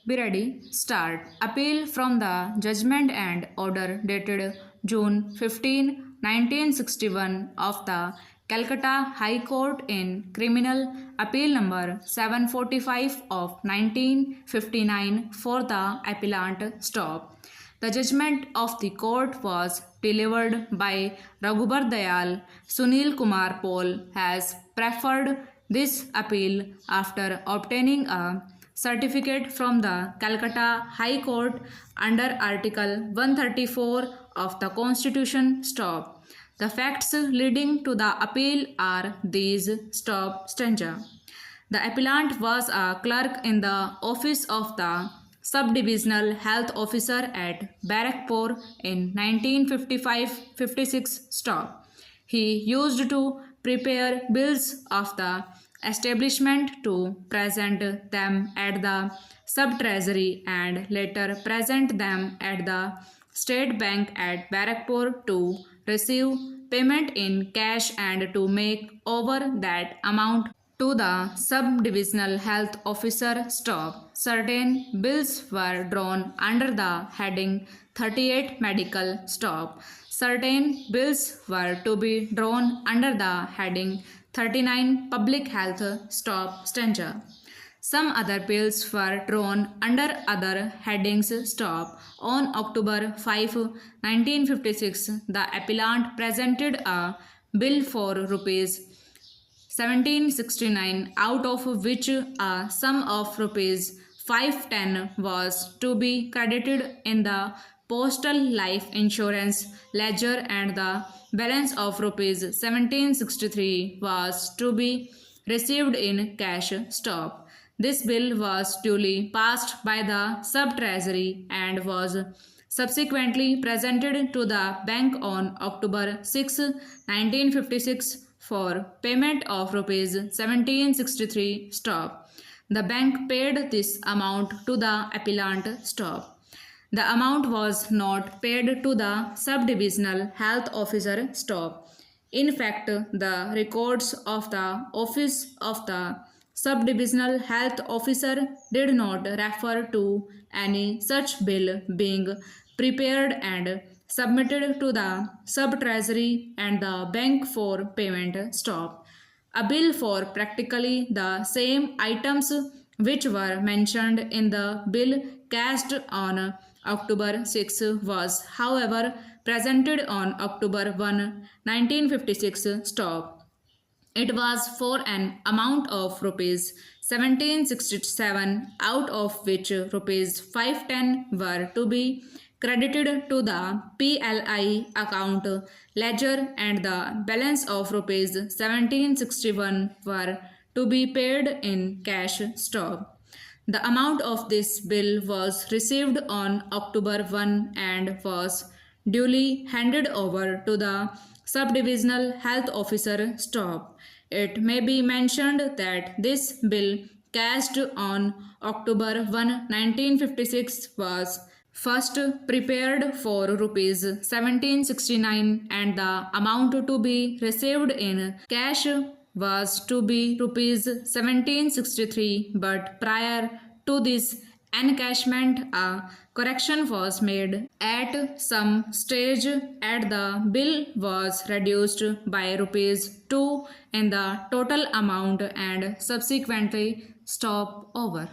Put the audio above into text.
Be ready. Start. Appeal from the judgment and order dated June 15, 1961 of the Calcutta High Court in Criminal Appeal number 745 of 1959 for the appellant stop. The judgment of the court was delivered by Raghubar Dayal. Sunil Kumar Paul has preferred this appeal after obtaining a certificate from the Calcutta High Court under Article 134 of the Constitution. Stop. The facts leading to the appeal are these. Stop. Stanza. The appellant was a clerk in the office of the Subdivisional Health Officer at Barakpur in 1955-56. Stop. He used to prepare bills of the establishment to present them at the sub-treasury and later present them at the State Bank at Barakpur to receive payment in cash and to make over that amount to the sub-divisional health officer. Stop. Certain bills were drawn under the heading 38 medical. Stop. Certain bills were to be drawn under the heading 39 public health. Stop. Stanza. Some other bills were drawn under other headings. Stop. On October 5, 1956, the appellant presented a bill for rupees 1769, out of which a sum of rupees 510 was to be credited in the postal life insurance ledger and the balance of rupees 1763 was to be received in cash. Stop. This bill was duly passed by the sub-treasury and was subsequently presented to the bank on October 6, 1956 for payment of rupees 1763. Stop. The bank paid this amount to the appellant. Stop. The amount was not paid to the subdivisional health officer. Stop. In fact, the records of the office of the subdivisional health officer did not refer to any such bill being prepared and submitted to the sub-treasury and the bank for payment. Stop. A bill for practically the same items which were mentioned in the bill cast on October 6 was, however, presented on October 1, 1956. Stop. It was for an amount of rupees 1767, out of which rupees 510 were to be credited to the PLI account ledger and the balance of rupees 1761 were to be paid in cash. Stop. The amount of this bill was received on October 1 and was duly handed over to the subdivisional health officer. Stop. It may be mentioned that this bill cast on October 1, 1956 was first prepared for rupees 1769 and the amount to be received in cash was to be rupees 1763, but prior to this encashment a correction was made at some stage and the bill was reduced by rupees 2 in the total amount and subsequently stopped over.